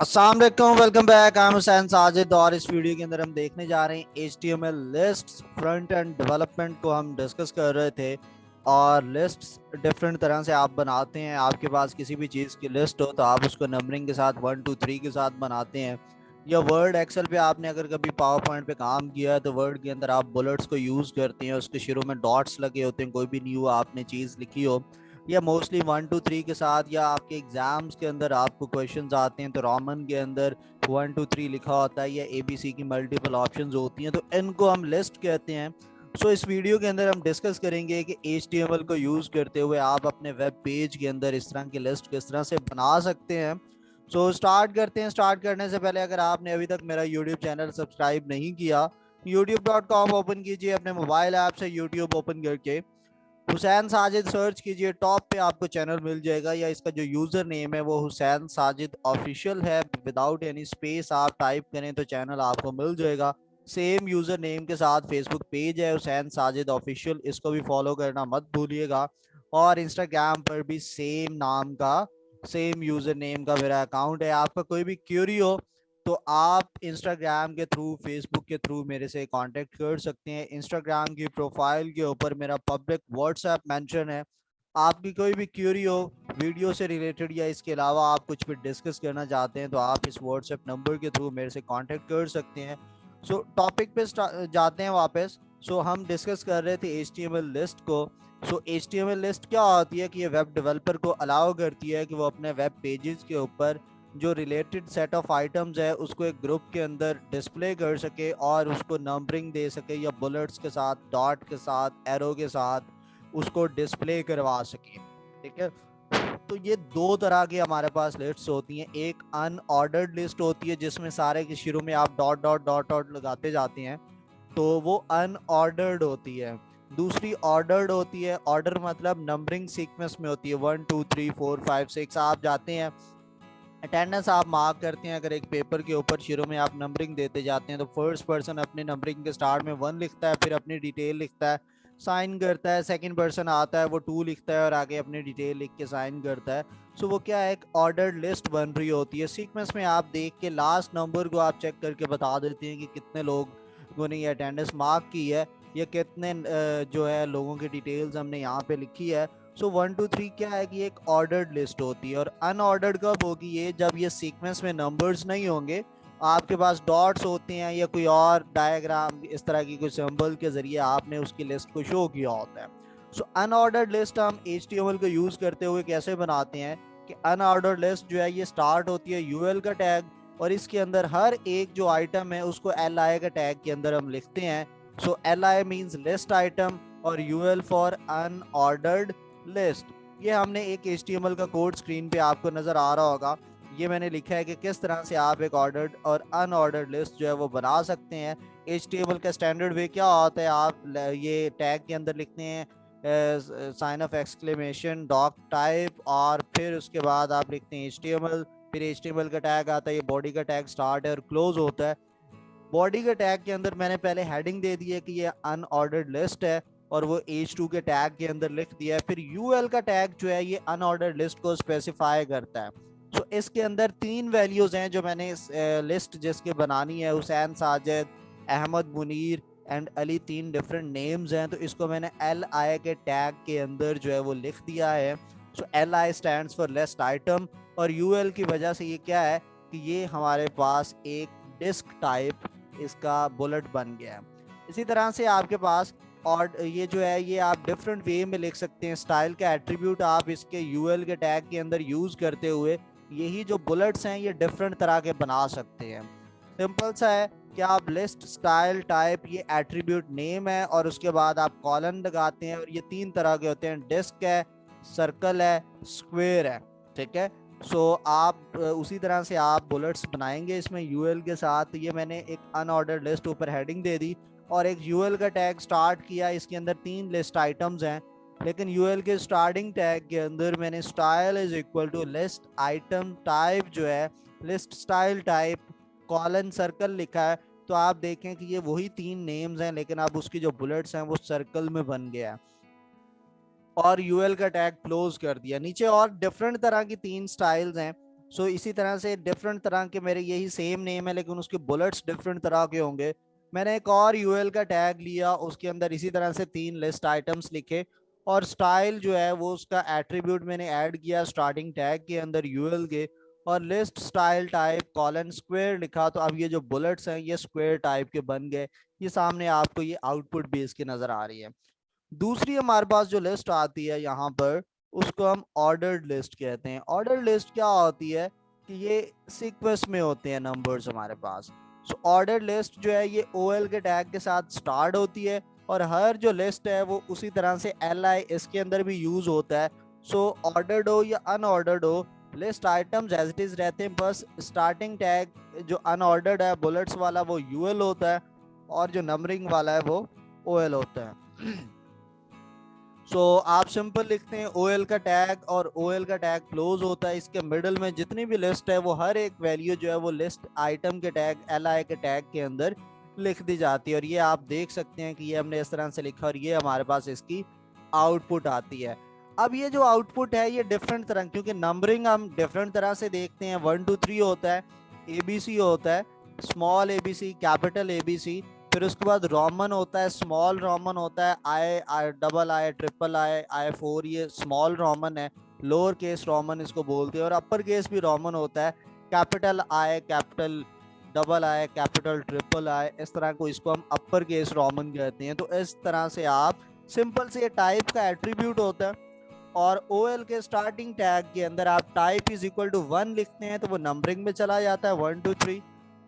अस्सलाम वालेकुम, welcome back. I am Hussain Sajid और इस वीडियो के अंदर हम देखने जा रहे हैं HTML lists front end development को हम डिस्कस कर रहे थे। और लिस्ट्स डिफरेंट तरह से आप बनाते हैं। आपके पास किसी भी चीज़ की लिस्ट हो तो आप उसको नंबरिंग के साथ 1 2 3 के साथ बनाते हैं। या वर्ड एक्सेल पे आपने अगर कभी पावर पॉइंट पे काम किया है तो वर्ड के अंदर आप बुलेट्स को यूज़ करते हैं, उसके शुरू में डॉट्स लगे होते हैं, कोई भी न्यू आपने चीज़ लिखी हो। या मोस्टली 1 2 3 के साथ, या आपके एग्जाम्स के अंदर आपको क्वेश्चंस आते हैं तो रोमन के अंदर 1 2 3 लिखा होता है, या ABC की मल्टीपल ऑप्शंस होती हैं, तो इनको हम लिस्ट कहते हैं। सो इस वीडियो के अंदर हम डिस्कस करेंगे कि HTML को यूज़ करते हुए आप अपने वेब पेज के अंदर इस तरह की लिस्ट किस तरह से बना सकते हैं। सो स्टार्ट करते हैं। स्टार्ट करने से पहले अगर आपने अभी तक मेरा यूट्यूब चैनल सब्सक्राइब नहीं किया, youtube.com ओपन कीजिए, अपने मोबाइल ऐप से यूट्यूब ओपन करके हुसैन साजिद सर्च कीजिए, टॉप पे आपको चैनल मिल जाएगा। या इसका जो यूज़र नेम है वो हुसैन साजिद ऑफिशियल है, विदाउट एनी स्पेस आप टाइप करें तो चैनल आपको मिल जाएगा। सेम यूज़र नेम के साथ फेसबुक पेज है हुसैन साजिद ऑफिशियल, इसको भी फॉलो करना मत भूलिएगा। और इंस्टाग्राम पर भी सेम नाम का, सेम यूज़र नेम का मेरा अकाउंट है। आपका कोई भी क्यूरी हो तो आप इंस्टाग्राम के थ्रू, फेसबुक के थ्रू मेरे से कांटेक्ट कर सकते हैं। इंस्टाग्राम की प्रोफाइल के ऊपर मेरा पब्लिक व्हाट्सएप मेंशन है। आपकी कोई भी क्यूरी हो वीडियो से रिलेटेड या इसके अलावा आप कुछ भी डिस्कस करना चाहते हैं तो आप इस व्हाट्सएप नंबर के थ्रू मेरे से कांटेक्ट कर सकते हैं। सो टॉपिक पे जाते हैं वापस। सो हम डिस्कस कर रहे थे HTML लिस्ट को। सो HTML लिस्ट क्या होती है कि ये वेब डेवलपर को अलाउ करती है कि वो अपने वेब पेजेस के ऊपर जो रिलेटेड सेट ऑफ आइटम्स है उसको एक ग्रुप के अंदर डिस्प्ले कर सके और उसको नंबरिंग दे सके, या बुलेट्स के साथ, डॉट के साथ, एरो के साथ उसको डिस्प्ले करवा सके। ठीक है। तो ये दो तरह की हमारे पास लिस्ट्स होती हैं। एक अनऑर्डर्ड लिस्ट होती है जिसमें सारे के शुरू में आप डॉट डॉट डॉट डॉट लगाते जाते हैं, तो वो अनऑर्डर्ड होती है। दूसरी ऑर्डर्ड होती है। ऑर्डर मतलब नंबरिंग सीक्वेंस में होती है, 1 2 3 4 5 6 आप जाते हैं, अटेंडेंस आप मार्क करते हैं। अगर एक पेपर के ऊपर शुरू में आप नंबरिंग देते जाते हैं तो फर्स्ट पर्सन अपनी नंबरिंग के स्टार्ट में 1 लिखता है, फिर अपनी डिटेल लिखता है, साइन करता है। सेकंड पर्सन आता है, वो 2 लिखता है और आगे अपनी डिटेल लिख के साइन करता है। सो वो क्या है, एक ऑर्डर्ड लिस्ट बन रही होती है। सीक्वेंस में आप देख के लास्ट नंबर को आप चेक करके बता देते हैं कि कितने लोगों ने ये अटेंडेंस मार्क की है, या कितने जो है लोगों की डिटेल्स हमने यहाँ पे लिखी है। सो 1 2 3 क्या है कि एक ऑर्डर्ड लिस्ट होती है। और अनऑर्डर्ड कब होगी ये, जब ये सीक्वेंस में नंबर्स नहीं होंगे, आपके पास डॉट्स होते हैं या कोई और डायग्राम इस तरह की कोई सिंबल के जरिए आपने उसकी लिस्ट को शो किया होता है। सो अनऑर्डर्ड लिस्ट हम HTML को यूज करते हुए कैसे बनाते हैं कि अनऑर्डर्ड लिस्ट जो है ये स्टार्ट होती है UL का टैग, और इसके अंदर हर एक जो आइटम है उसको LI का टैग के अंदर हम लिखते हैं। सो LI मीन्स लिस्ट आइटम और UL फॉर अनऑर्डर्ड लिस्ट। ये हमने एक HTML का कोड स्क्रीन पे आपको नजर आ रहा होगा। ये मैंने लिखा है कि किस तरह से आप एक ऑर्डर्ड और अनऑर्डर्ड लिस्ट जो है वो बना सकते हैं। HTML का स्टैंडर्ड वे क्या होता है, आप ये टैग के अंदर लिखते हैं sign of exclamation doc type, और फिर उसके बाद आप लिखते हैं HTML, फिर HTML का टैग आता है, ये बॉडी का टैग स्टार्ट है और क्लोज होता है। बॉडी के टैग के अंदर मैंने पहले हेडिंग दे दी है कि ये अनऑर्डर्ड लिस्ट है, और वो H2 के टैग के अंदर लिख दिया है। फिर UL का टैग जो है ये अनऑर्डर्ड लिस्ट को स्पेसिफाई करता है। सो इसके अंदर 3 वैल्यूज हैं जो मैंने इस लिस्ट जिसके बनानी है, Hussain Sajid, Ahmed Munir and Ali, 3 different names हैं, तो इसको मैंने LI के टैग के अंदर जो है वो लिख दिया है। सो LI stands for list item, और UL की वजह से ये क्या है कि ये हमारे पास एक डिस्क टाइप इसका बुलेट बन गया है। इसी तरह से आपके पास, और ये जो है ये आप डिफरेंट वे में लिख सकते हैं। स्टाइल का एट्रीब्यूट आप इसके UL के टैग के अंदर यूज करते हुए यही जो बुलेट्स हैं ये डिफरेंट तरह के बना सकते हैं। सिंपल सा है कि आप लिस्ट स्टाइल टाइप, ये एट्रीब्यूट नेम है, और उसके बाद आप कॉलन लगाते हैं, और ये 3 तरह के होते हैं, डिस्क है, सर्कल है, स्क्वायर है। ठीक है। सो आप उसी तरह से आप बुलेट्स बनाएंगे इसमें UL के साथ। ये मैंने एक अनऑर्डर्ड लिस्ट ऊपर हेडिंग दे दी और एक UL का टैग स्टार्ट किया। इसके अंदर 3 लिस्ट आइटम्स हैं, लेकिन UL के स्टार्टिंग टैग के अंदर मैंने style is equal to list item type जो है list style type colon circle लिखा है। तो आप देखें कि ये वही 3 नेम्स हैं, लेकिन अब उसकी जो बुलेट्स हैं वो सर्कल में बन गया है, और UL का टैग क्लोज कर दिया। नीचे और डिफरेंट तरह की 3 स्टाइल्स हैं सो इसी तरह से डिफरेंट तरह के मेरे यही सेम नेम है लेकिन उसके बुलेट्स डिफरेंट तरह के होंगे। मैंने एक और यूएल का टैग लिया, उसके अंदर इसी तरह से 3 लिस्ट आइटम्स लिखे और स्टाइल जो है वो उसका एट्रीब्यूट मैंने ऐड किया स्टार्टिंग टैग के अंदर यूएल के, और list style type colon square लिखा। तो अब ये जो बुलेट्स हैं ये स्क्वायर टाइप के बन गए। ये सामने आपको ये आउटपुट बेस की नजर आ रही है। दूसरी हमारे पास जो लिस्ट आती है यहाँ पर, उसको हम ऑर्डर्ड लिस्ट कहते हैं। ऑर्डर्ड लिस्ट क्या होती है कि ये सीक्वेंस में होते हैं नंबर्स हमारे पास। सो ऑर्डर्ड लिस्ट जो है ये ओएल के टैग के साथ स्टार्ट होती है और हर जो लिस्ट है वो उसी तरह से एल आई इसके अंदर भी यूज होता है। सो ऑर्डर्ड हो या अनऑर्डर्ड हो, list items as it is रहते हैं, बस स्टार्टिंग टैग जो अनऑर्डर्ड है बुलेट्स वाला वो यूएल होता है और जो नंबरिंग वाला है वो ओएल होता है। सो आप सिंपल लिखते हैं ओएल का टैग और ओएल का टैग क्लोज होता है। इसके मिडल में जितनी भी लिस्ट है वो हर एक वैल्यू जो है वो लिस्ट आइटम के टैग एल आई के टैग के अंदर लिख दी जाती है। और ये आप देख सकते हैं कि ये हमने इस तरह से लिखा और ये हमारे पास इसकी आउटपुट आती है। अब ये जो आउटपुट है ये डिफरेंट तरह, क्योंकि नंबरिंग हम डिफरेंट तरह से देखते हैं, 1 2 3 होता है, एबीसी होता है, स्मॉल एबीसी, कैपिटल एबीसी, फिर उसके बाद रोमन होता है, स्मॉल रोमन होता है, I I double I triple I I four, ये स्मॉल रोमन है, लोअर केस रोमन इसको बोलते हैं, और अपर केस भी रोमन होता है, capital I, capital double I, capital triple I, इस तरह को इसको हम अपर केस रोमन कहते हैं। तो इस तरह से आप सिंपल से ये टाइप का एट्रीब्यूट होता है। और ओएल के स्टार्टिंग टैग के अंदर आप टाइप इज इक्वल टू 1 लिखते हैं तो वो नंबरिंग में चला जाता है 1 2 3।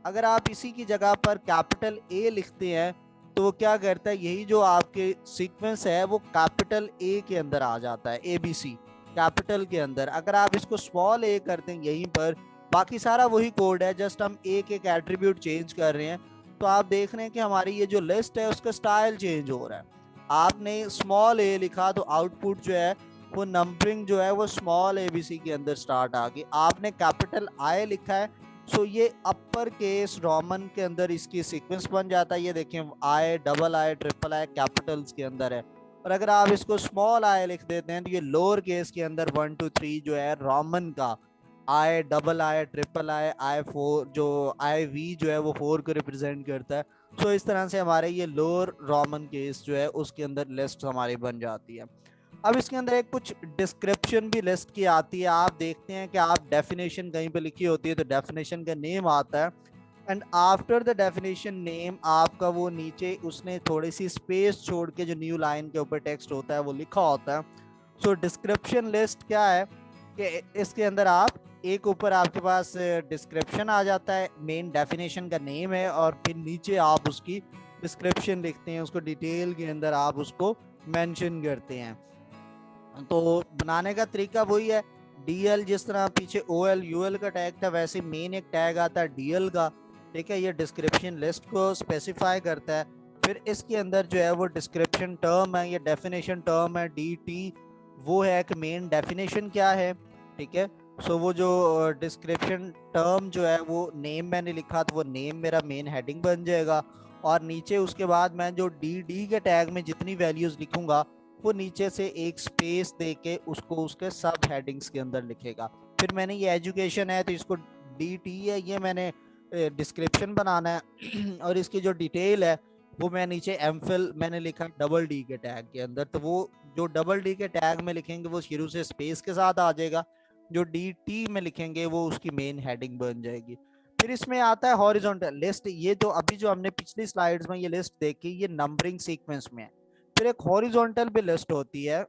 अगर आप इसी की जगह पर कैपिटल ए लिखते हैं तो वो क्या करता है, यही जो आपके सीक्वेंस है वो कैपिटल ए के अंदर आ जाता है, ए बी सी कैपिटल के अंदर। अगर आप इसको स्मॉल ए करते हैं यहीं पर, बाकी सारा वही कोड है, जस्ट हम एक एक एट्रीब्यूट चेंज कर रहे हैं। तो आप देख रहे हैं कि हमारी ये जो लिस्ट है उसका स्टाइल चेंज हो रहा है। आपने स्मॉल ए लिखा तो आउटपुट जो है वो नंबरिंग जो है वो स्मॉल एबीसी के अंदर स्टार्ट आ गई। आपने कैपिटल आई लिखा है सो ये अपर केस रोमन के अंदर इसकी सीक्वेंस बन जाता है। ये देखें आई double I triple I Capitals के अंदर है। और अगर आप इसको स्मॉल आई लिख देते हैं तो ये लोअर केस के अंदर 1 2 3 जो है रोमन का आई double I triple I I four, जो आई वी जो है वो 4 को रिप्रेजेंट करता है। सो इस तरह से हमारे ये लोअर रोमन केस जो है उसके अंदर लिस्ट हमारी बन जाती है। अब इसके अंदर एक कुछ डिस्क्रिप्शन भी लिस्ट की आती है। आप देखते हैं कि आप डेफिनेशन कहीं पे लिखी होती है तो डेफिनेशन का नेम आता है and after the definition name आपका वो नीचे उसने थोड़ी सी स्पेस छोड़ के जो न्यू लाइन के ऊपर टेक्स्ट होता है वो लिखा होता है। सो डिस्क्रिप्शन लिस्ट क्या है कि इसके अंदर आप एक ऊपर आपके पास डिस्क्रिप्शन आ जाता है, मेन डेफिनेशन का नेम है, और फिर नीचे आप उसकी डिस्क्रिप्शन लिखते हैं, उसको डिटेल के अंदर आप उसको मेंशन करते हैं। तो बनाने का तरीका वही है, डीएल जिस तरह पीछे ओएल यूएल का टैग था वैसे मेन एक टैग आता है डीएल का, ठीक है। ये डिस्क्रिप्शन लिस्ट को स्पेसिफाई करता है। फिर इसके अंदर जो है वो डिस्क्रिप्शन टर्म है, ये डेफिनेशन टर्म है डी टी, वो है कि मेन डेफिनेशन क्या है, ठीक है। सो वो जो डिस्क्रिप्शन टर्म जो है वो नेम मैंने लिखा तो वो नेम मेरा मेन हेडिंग बन जाएगा, और नीचे उसके बाद मैं जो डी डी के टैग में जितनी वैल्यूज लिखूंगा वो नीचे से एक स्पेस दे के उसको उसके सब हेडिंग्स के अंदर लिखेगा। फिर मैंने ये एजुकेशन है तो इसको डी टी है, ये मैंने डिस्क्रिप्शन बनाना है और इसकी जो डिटेल है वो मैं नीचे एमफिल मैंने लिखा डबल डी के टैग के अंदर। तो वो जो डबल डी के टैग में लिखेंगे वो शुरू से स्पेस के साथ आ जाएगा, जो डी टी में लिखेंगे वो उसकी मेन हेडिंग बन जाएगी। फिर इसमें आता है हॉरिजॉन्टल लिस्ट। ये जो अभी जो हमने पिछली स्लाइड्स में ये लिस्ट देखी ये नंबरिंग सीक्वेंस में है। फिर एक हॉरिजॉन्टल भी लिस्ट होती है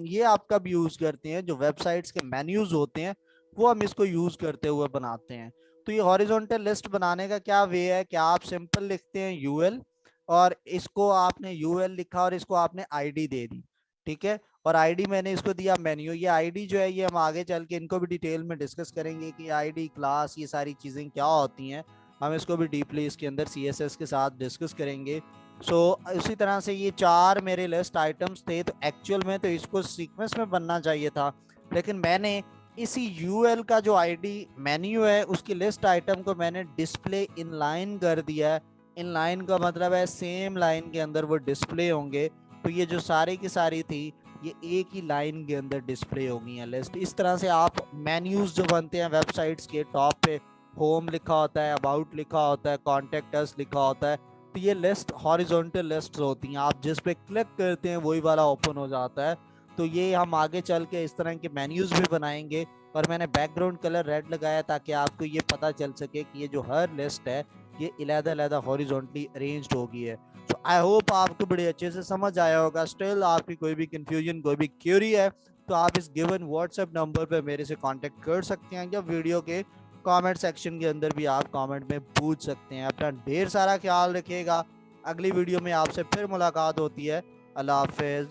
ये आप कब यूज करते हैं, जो वेबसाइट्स के मेन्यूज होते हैं वो हम इसको यूज करते हुए बनाते हैं। तो ये हॉरिजॉन्टल लिस्ट बनाने का क्या वे है कि आप सिंपल लिखते हैं यूएल, और इसको आपने यूएल लिखा और इसको आपने आईडी दे दी, ठीक है। और आईडी मैंने इसको दिया मेन्यू। ये आईडी जो है ये हम आगे चल के इनको भी डिटेल में डिस्कस करेंगे कि आईडी क्लास ये सारी चीजें क्या होती हैं, हम इसको भी डीपली इसके अंदर सीएसएस के साथ डिस्कस करेंगे। सो इसी तरह से ये 4 मेरे लिस्ट आइटम्स थे। तो एक्चुअल में तो इसको सीक्वेंस में बनना चाहिए था, लेकिन मैंने इसी यूएल का जो आईडी मेन्यू है उसकी लिस्ट आइटम को मैंने डिस्प्ले इनलाइन कर दिया है। इनलाइन का मतलब है सेम लाइन के अंदर वो डिस्प्ले होंगे। तो ये जो सारी की सारी थी ये एक ही लाइन के अंदर डिस्प्ले होगी है लिस्ट। इस तरह से आप मेन्यूज जो बनते हैं वेबसाइट्स के, टॉप पे होम लिखा होता है, अबाउट लिखा होता है, कॉन्टेक्ट अस लिखा होता है, तो ये लिस्ट हॉरिजॉन्टल लिस्ट होती हैं। आप जिस पे क्लिक करते हैं वही वाला ओपन हो जाता है। तो ये हम आगे चल के इस तरह के मेन्यूज भी बनाएंगे। और मैंने बैकग्राउंड कलर रेड लगाया ताकि आपको ये पता चल सके कि ये जो हर लिस्ट है ये अलग-अलग हॉरिजॉन्टली अरेंज्ड होगी है। सो आई होप आपको बड़े अच्छे से समझ आया होगा। स्टिल आपकी कोई भी कंफ्यूजन, कोई भी क्यूरी है तो आप इस गिवन व्हाट्सएप नंबर पे मेरे से कांटेक्ट कर सकते हैं, या वीडियो के कमेंट सेक्शन के अंदर भी आप कमेंट में पूछ सकते हैं। अपना ढेर सारा ख्याल रखिएगा। अगली वीडियो में आपसे फिर मुलाकात होती है। अल्लाह हाफिज।